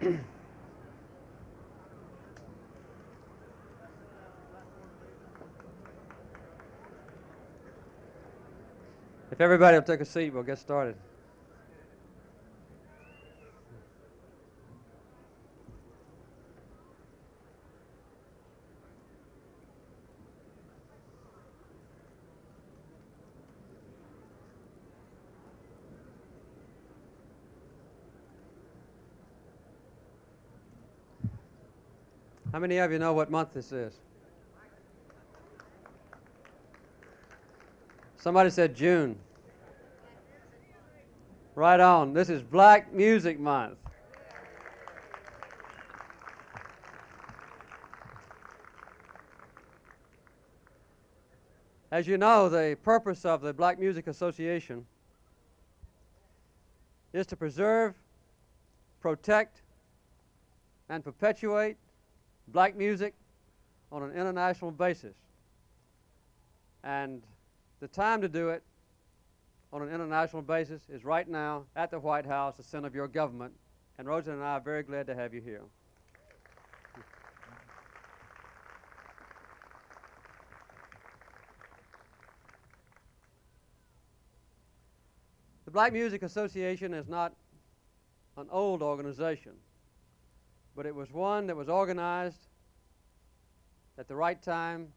If everybody will take a seat, we'll get started. How many of you know what month this is? Somebody said June. Right on. This is Black Music Month. As you know, the purpose of the Black Music Association is to preserve, protect, and perpetuate black music on an international basis. And the time to do it on an international basis is right now at the White House, the center of your government. And Rosa and I are very glad to have you here. The Black Music Association is not an old organization, but it was one that was organized at the right time,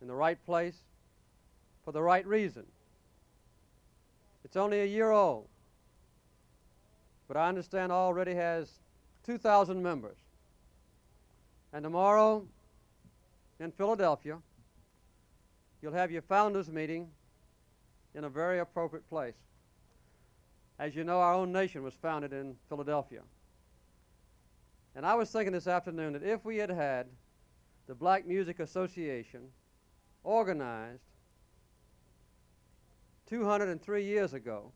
in the right place, for the right reason. It's only a year old, but I understand already has 2,000 members. And tomorrow in Philadelphia, you'll have your founders meeting in a very appropriate place. As you know, our own nation was founded in Philadelphia. And I was thinking this afternoon that if we had had the Black Music Association organized 203 years ago,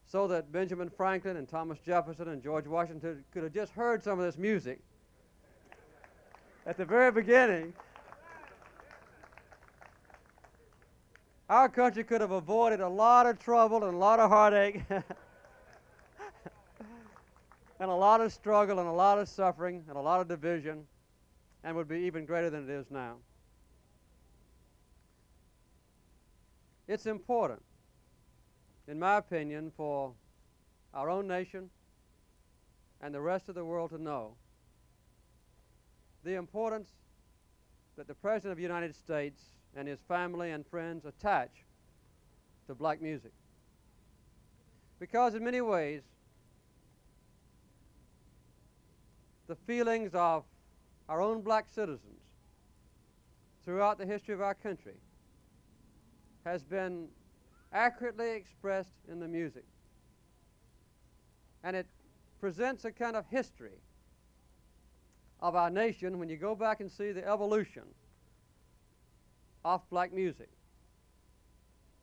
so that Benjamin Franklin and Thomas Jefferson and George Washington could have just heard some of this music at the very beginning, our country could have avoided a lot of trouble and a lot of heartache and a lot of struggle and a lot of suffering and a lot of division, and would be even greater than it is now. It's important, in my opinion, for our own nation and the rest of the world to know the importance that the President of the United States and his family and friends attach to black music. Because in many ways, the feelings of our own black citizens throughout the history of our country has been accurately expressed in the music. And it presents a kind of history of our nation when you go back and see the evolution of black music.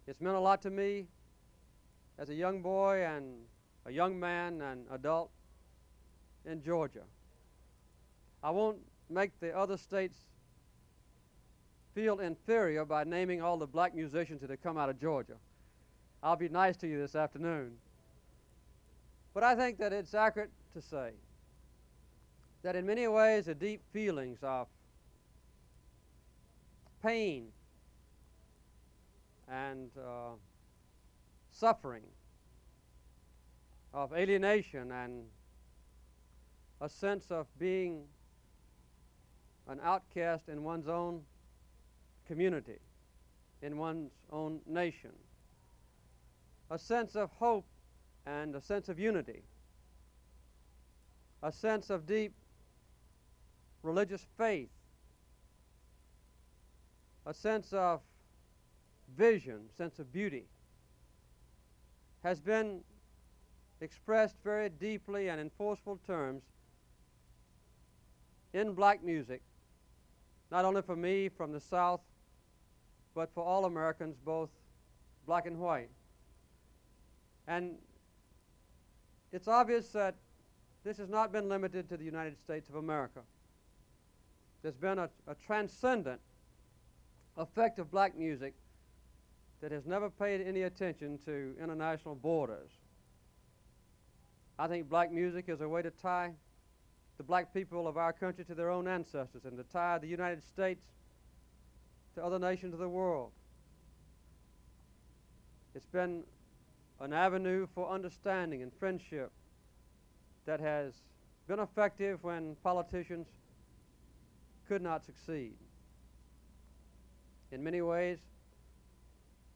It's meant a lot to me as a young boy and a young man and adult in Georgia. I won't make the other states feel inferior by naming all the black musicians that have come out of Georgia. I'll be nice to you this afternoon. But I think that it's accurate to say that in many ways the deep feelings of pain and suffering, of alienation and a sense of being an outcast in one's own community, in one's own nation, a sense of hope and a sense of unity, a sense of deep religious faith, a sense of vision, sense of beauty, has been expressed very deeply and in forceful terms in black music, not only for me from the South, but for all Americans, both black and white. And it's obvious that this has not been limited to the United States of America. There's been a transcendent effect of black music that has never paid any attention to international borders. I think black music is a way to tie the black people of our country to their own ancestors and to tie the United States to other nations of the world. It's been an avenue for understanding and friendship that has been effective when politicians could not succeed. In many ways,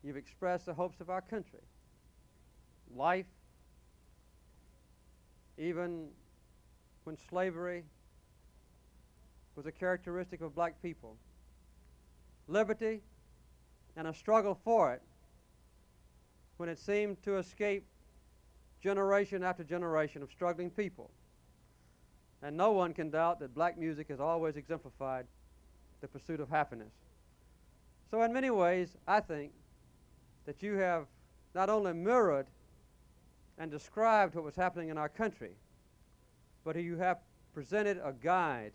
you've expressed the hopes of our country. Life, even when slavery was a characteristic of black people. Liberty and a struggle for it when it seemed to escape generation after generation of struggling people. And no one can doubt that black music has always exemplified the pursuit of happiness. So in many ways, I think that you have not only mirrored and described what was happening in our country, but you have presented a guide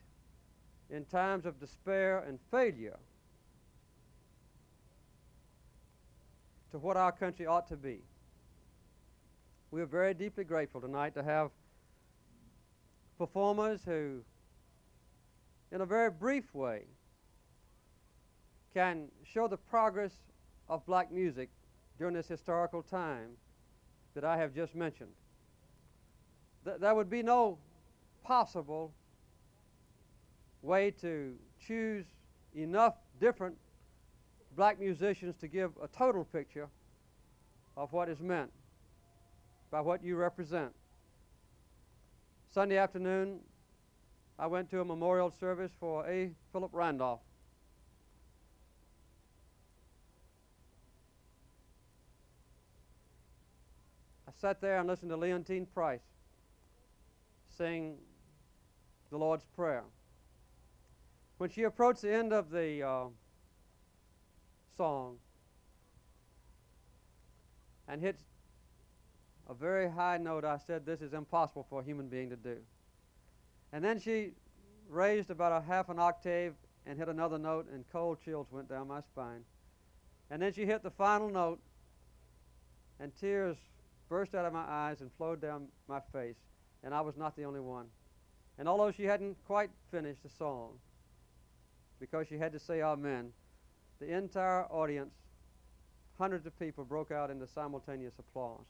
in times of despair and failure to what our country ought to be. We are very deeply grateful tonight to have performers who, in a very brief way, can show the progress of black music during this historical time that I have just mentioned. There would be no possible way to choose enough different black musicians to give a total picture of what is meant by what you represent. Sunday afternoon, I went to a memorial service for A. Philip Randolph. I sat there and listened to Leontine Price sing the Lord's Prayer. When she approached the end of the song and hit a very high note, I said, "This is impossible for a human being to do." And then she raised about a half an octave and hit another note, and cold chills went down my spine. And then she hit the final note, and tears burst out of my eyes and flowed down my face, and I was not the only one. And although she hadn't quite finished the song, because she had to say amen, the entire audience, hundreds of people, broke out into simultaneous applause.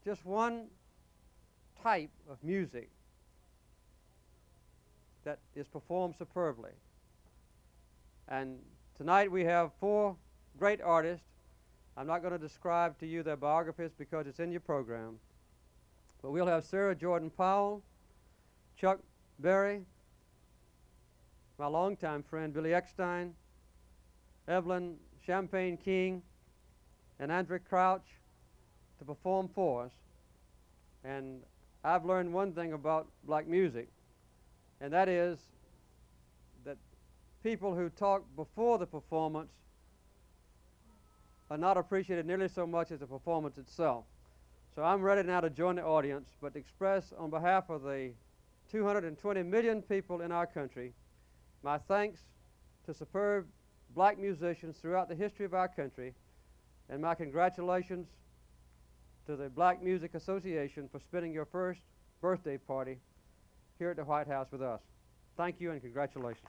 Just one type of music that is performed superbly. And tonight we have four great artists. I'm not going to describe to you their biographies because it's in your program. But we'll have Sarah Jordan Powell, Chuck Berry, my longtime friend Billy Eckstein, Evelyn Champagne King, and Andrew Crouch to perform for us. And I've learned one thing about black music, and that is that people who talk before the performance are not appreciated nearly so much as the performance itself. So I'm ready now to join the audience, but to express on behalf of the 220 million people in our country my thanks to superb black musicians throughout the history of our country, and my congratulations to the Black Music Association for spending your first birthday party here at the White House with us. Thank you and congratulations.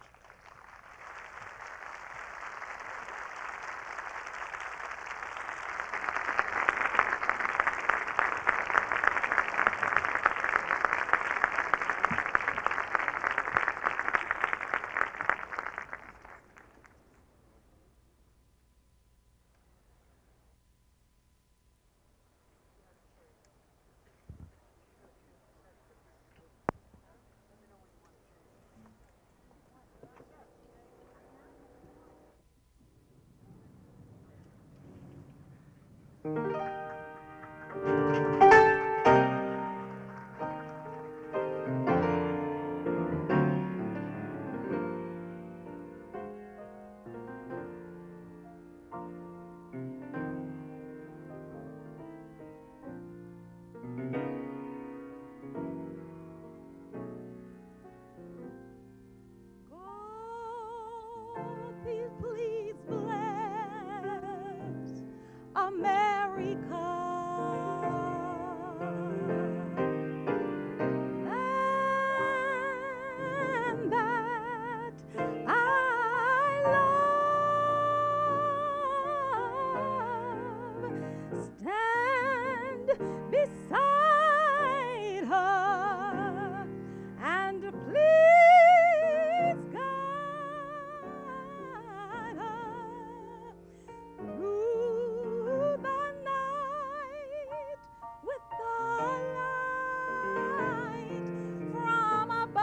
beside her, and please guide her through the night with the light from above,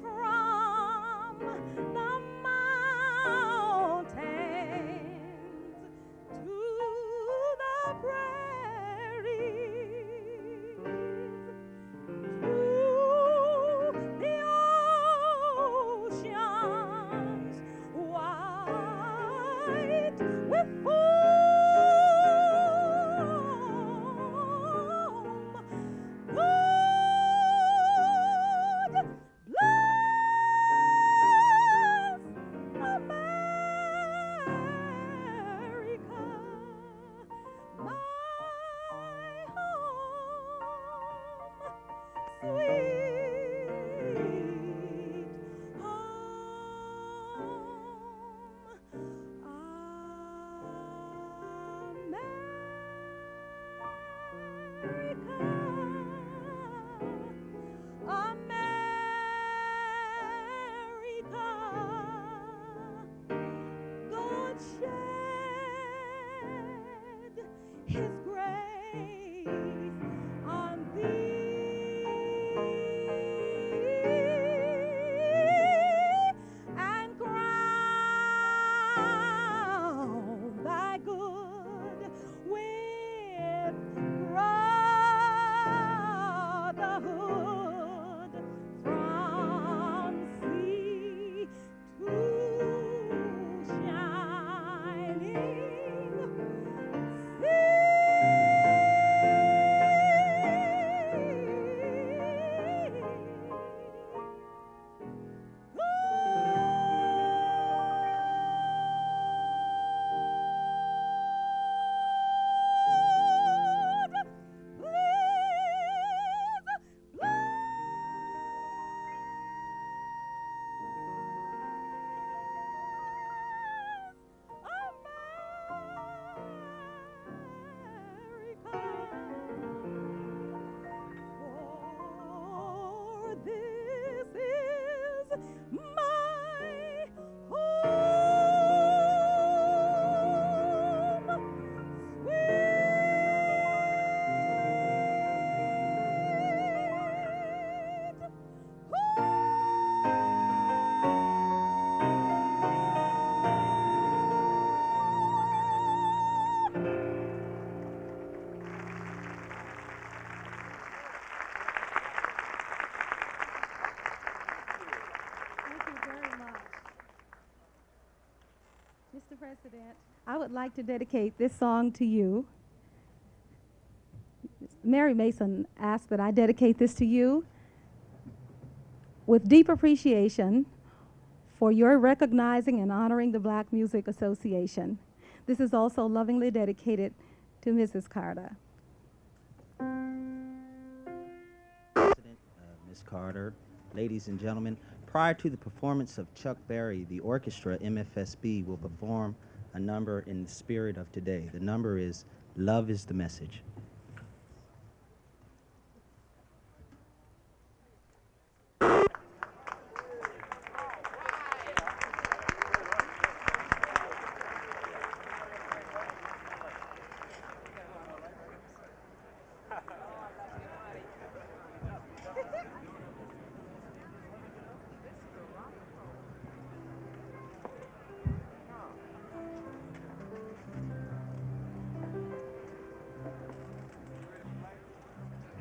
from the mountains to the prairies, to the oceans white with foam. God bless America, my home, sweet home. America, God shed His grace on thee, and crown thy good with brotherhood from sea to shining For this is my home, Thank you very much. Mr. President, I would like to dedicate this song to you. Mary Mason asked that I dedicate this to you with deep appreciation for your recognizing and honoring the Black Music Association. This is also lovingly dedicated to Mrs. Carter. President, Ms. Carter, ladies and gentlemen, prior to the performance of Chuck Berry, the orchestra MFSB will perform a number in the spirit of today. The number is Love is the Message.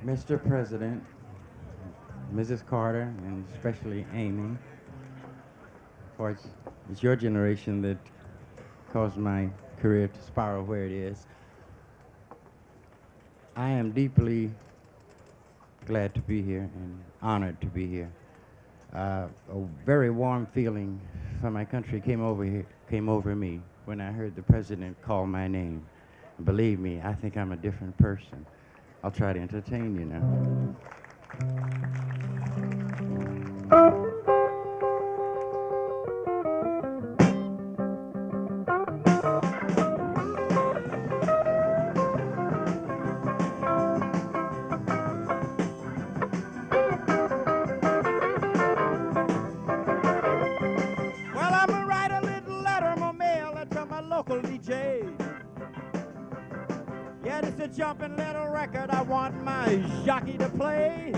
Mr. President, Mrs. Carter, and especially Amy, for it's your generation that caused my career to spiral where it is. I am deeply glad to be here and honored to be here. A very warm feeling for my country came over me when I heard the president call my name. Believe me, I think I'm a different person. I'll try to entertain you now. said it's a jumping little record I want my jockey to play.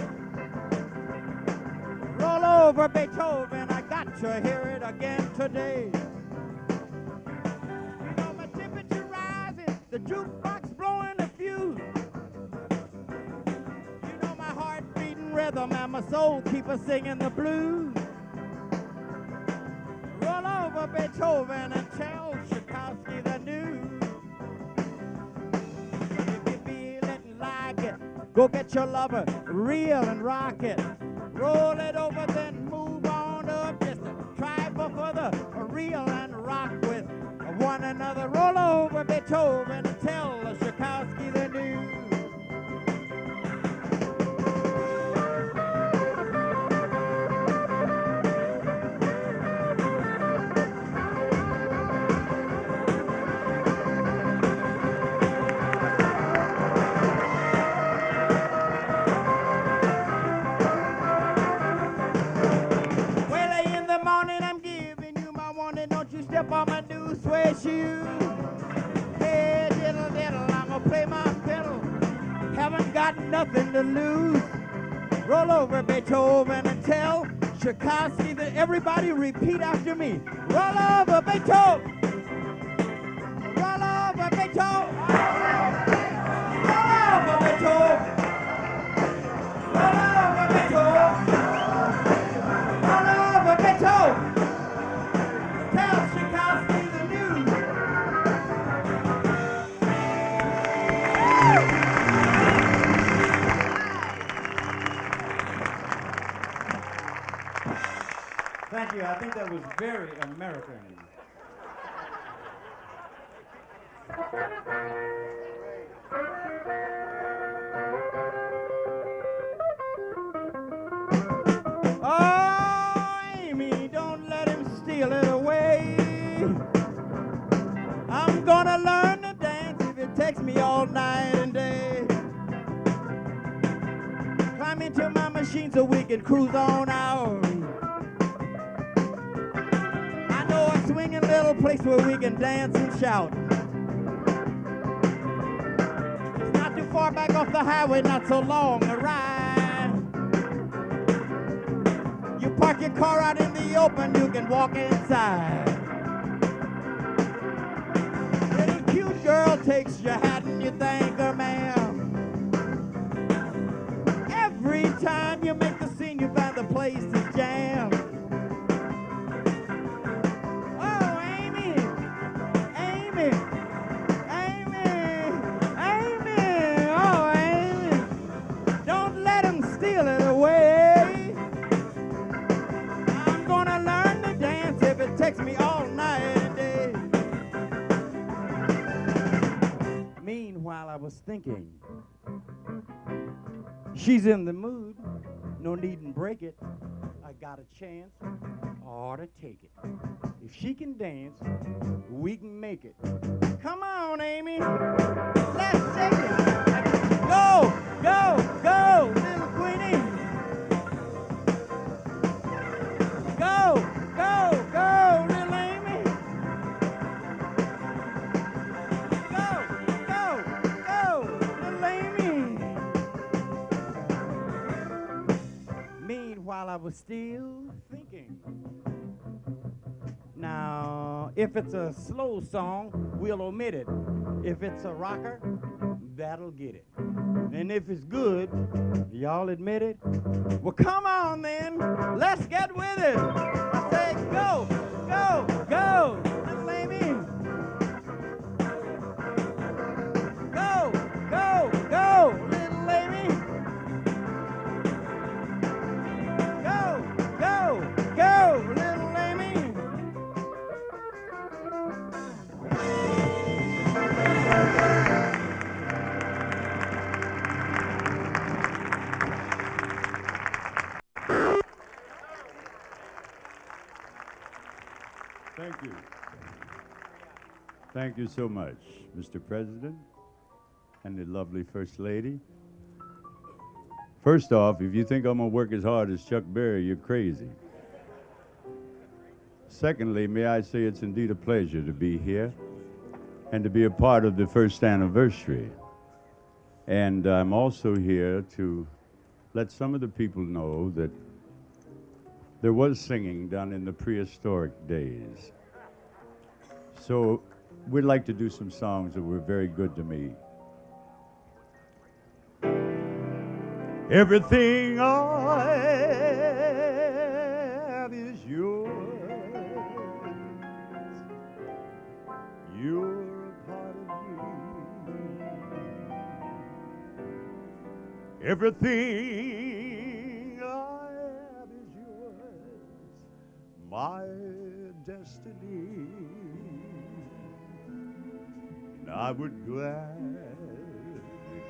Roll over Beethoven, I got to hear it again today. You know my temperature rising, the jukebox blowing a fuse. You know my heart beating rhythm and my soul keeper singing the blues. Roll over Beethoven and tell Tchaikovsky the news. If you feel it and like it, go get your lover, reel and rock it. Roll it over, then move on up. Just try for further, reel and rock with one another. Roll over Beethoven and tell Tchaikovsky the news. Step on my new suede shoes. Hey, diddle, diddle, I'm gonna play my fiddle. Haven't got nothing to lose. Roll over Beethoven and tell Tchaikovsky that everybody repeat after me. Roll over Beethoven. Roll over Beethoven. Roll over Beethoven. Roll over Beethoven. Roll over Beethoven. Tell Tchaikovsky the news. Thank you. I think that was very American. Oh, Amy, don't let him steal it away. I'm gonna learn to dance if it takes me all night and day. Climb into my machine so we can cruise on out. I know a swinging little place where we can dance and shout. It's not too far back off the highway, not so long a ride. You park your car out in the open, you can walk inside. Little cute girl takes your hat and you thank her, ma'am. Every time you make the scene, you find the place is jammed. Oh, Amy, Amy, Amy, Amy, oh, Amy, don't let him steal it away. I'm gonna learn to dance if it takes me all night and day. Meanwhile, I was thinking, she's in the mood, no need to break it. I got a chance, I ought to take it. If she can dance, we can make it. Come on, Amy, let's take it. Go, go, go, little Queenie. Go, go, go, little Amy. Go, go, go, little Amy. Meanwhile, I was still thinking. Now, if it's a slow song, we'll omit it. If it's a rocker, that'll get it. And if it's good, y'all admit it? Well, come on then, let's get with it. I say go, go, go, little Amy. Go, go, go, little Amy. Go, go, go, little Amy. Thank you. Thank you so much, Mr. President and the lovely First Lady. First off, if you think I'm gonna work as hard as Chuck Berry, you're crazy. Secondly, may I say it's indeed a pleasure to be here and to be a part of the first anniversary And I'm also here to let some of the people know that there was singing done in the prehistoric days. So we'd like to do some songs that were very good to me. Everything I have is yours. You're a part of me. Everything I have is yours. My destiny. And I would gladly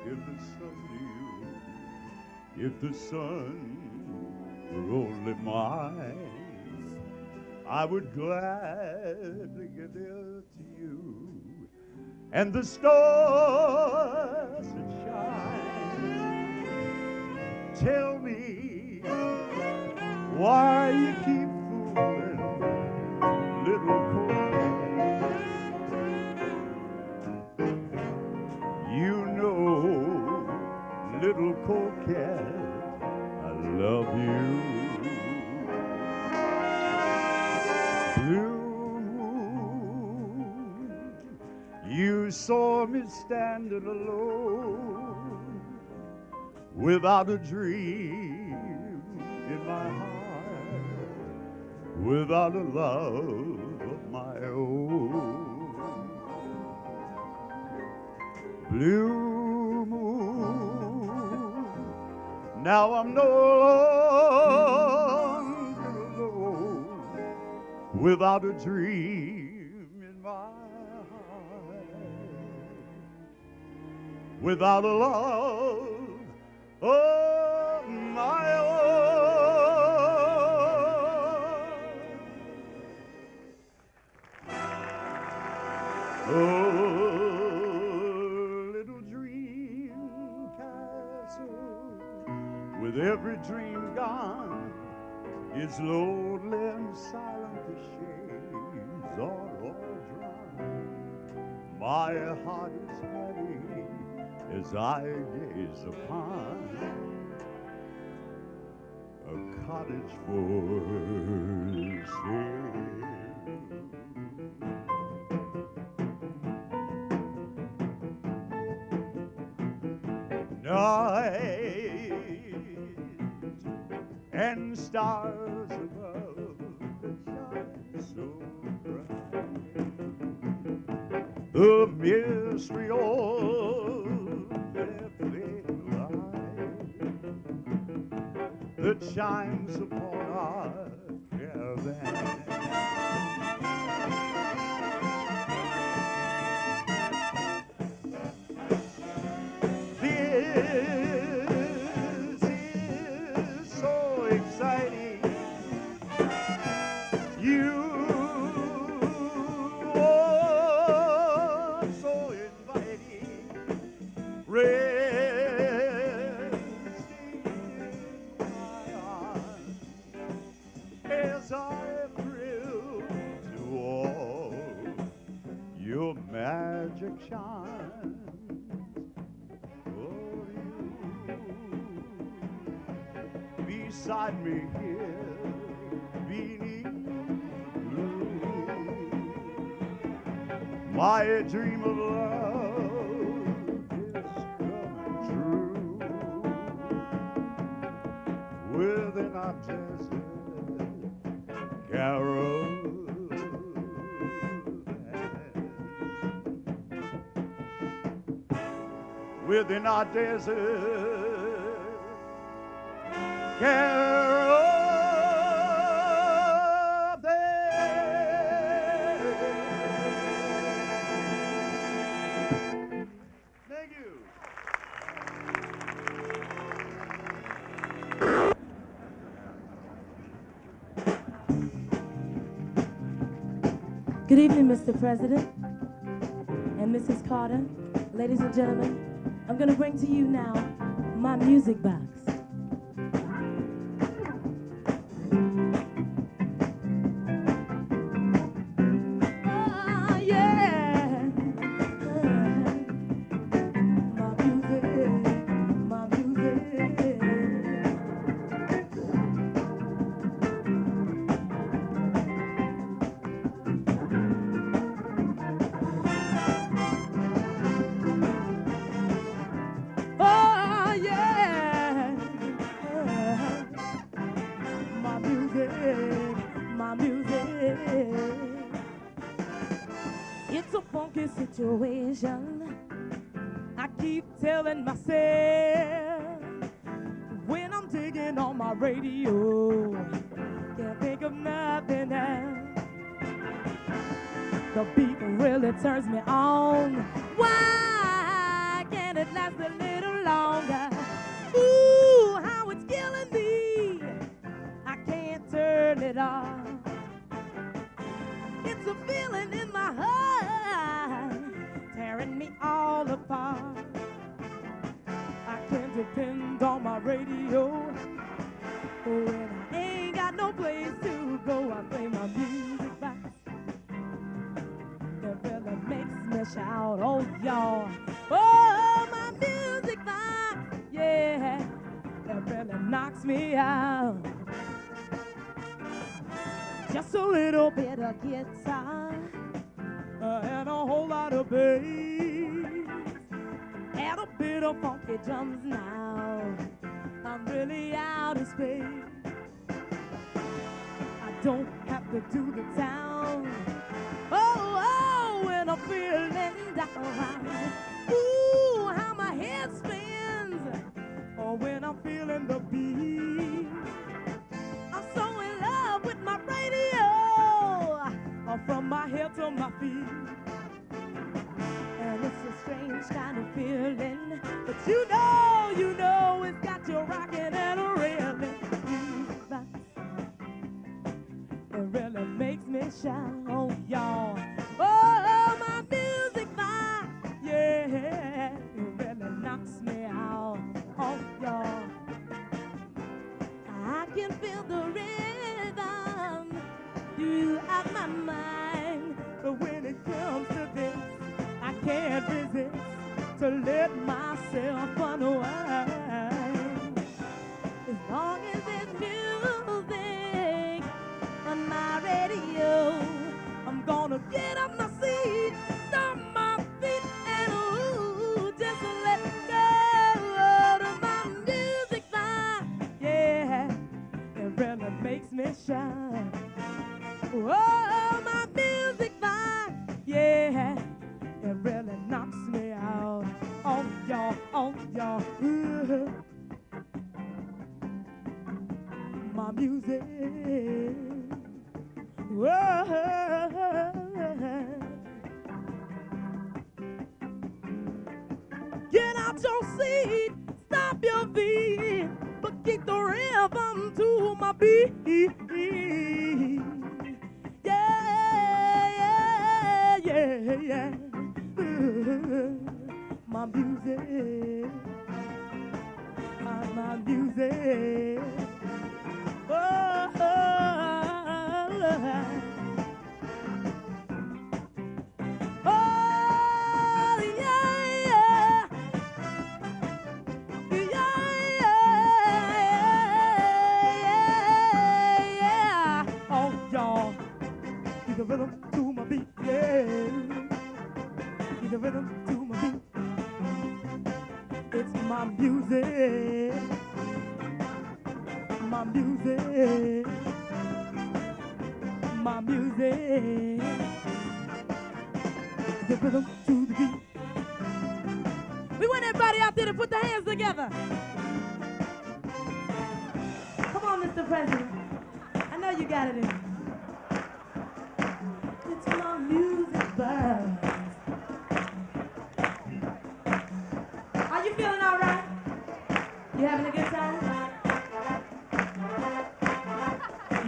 give the sun to you if the sun were only mine. I would gladly give it to you and the stars that shine. Tell me why you keep fooling little coquette. You know, little coquette, I love you. Blue moon, you saw me standing alone without a dream in my heart, without a love of my own. Blue moon, now I'm no longer alone, without a dream in my heart, without a love of my own. Oh, little dream castle, with every dream gone, it's lonely and silent, the shades are all drawn. My heart is heavy as I gaze upon a cottage for sale. Night and stars above that shine so bright. The mystery of that fading light that shines upon our caravan. This is so exciting. You are so inviting. Resting in my arms as I am thrilled to all your magic shines. Beside me here, beneath the blue, my dream of love is coming true. Within our desert caravan, within our desert Thank you. Good evening, Mr. President and Mrs. Carter. Ladies and gentlemen, I'm going to bring to you now my music box. Oh, yeah. My music. situation. I keep telling myself when I'm digging on my radio, can't think of nothing else. The beat really turns me on. Why can't it last a little longer? Ooh, how it's killing me. I can't turn it off. It's a feeling in my heart, tearing me all apart. I can't depend on my radio. When I ain't got no place to go, I play my music box. It really makes me shout, oh y'all. Oh, my music box, yeah. It really knocks me out. Just a little bit of guitar and a whole lot of bass, and a bit of funky drums now. I'm really out of space. I don't have to do the town. Oh, when I'm feeling down. Ooh, how my head spins. Or when I'm feeling the beat. I'm so in love with my radio. From my head to my feet. And it's a strange kind of feeling. But you know it's got you rocking and reeling. It really makes me shout, oh y'all. Oh, my music box, yeah. It really knocks me out, oh y'all. I can feel the rhythm throughout my mind. But when it comes to this, I can't resist to let myself unwind. As long as there's music on my radio, I'm gonna get up my seat, stomp my feet, and ooh, just let go to my music box. Yeah, it really makes me shine. Oh, my music box, yeah, it really knocks me out. Oh, y'all, ooh. My music, whoa. Get out your seat, stop your feet, but keep the rhythm to my beat. Yeah. My music, my music. Oh, yeah. Oh, y'all, give the rhythm to my beat, yeah. Give the rhythm to my beat. It's my music. My music. My music. The rhythm to the beat. We want everybody out there to put their hands together. Come on, Mr. President. I know you got it in you. It's my music buzz. Are you feeling all right? You having a good time?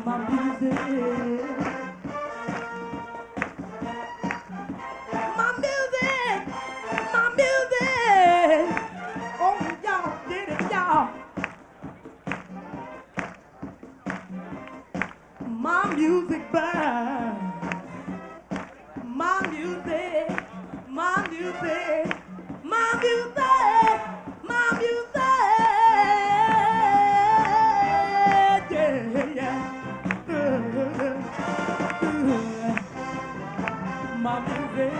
My music. My music. My music. Oh, y'all, get it, y'all. My music band. My music. My music. My music. My music. Yeah. My music.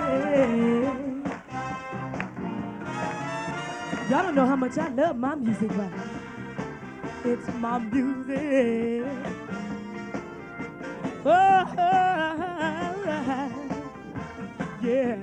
Y'all don't know how much I love my music, but it's my music. Oh, yeah.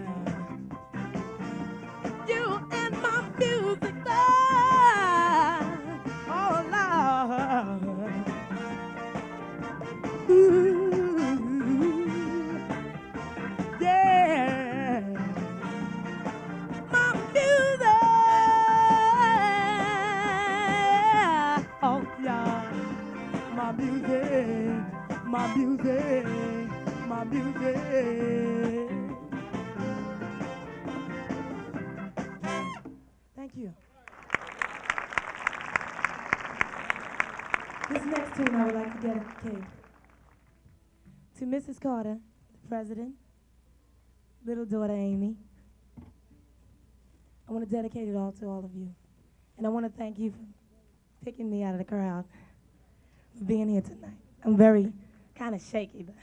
Thank you. This next tune I would like to dedicate to Mrs. Carter, the president, little daughter Amy. I want to dedicate it all to all of you. And I want to thank you for picking me out of the crowd, for being here tonight. I'm very kind of shaky, but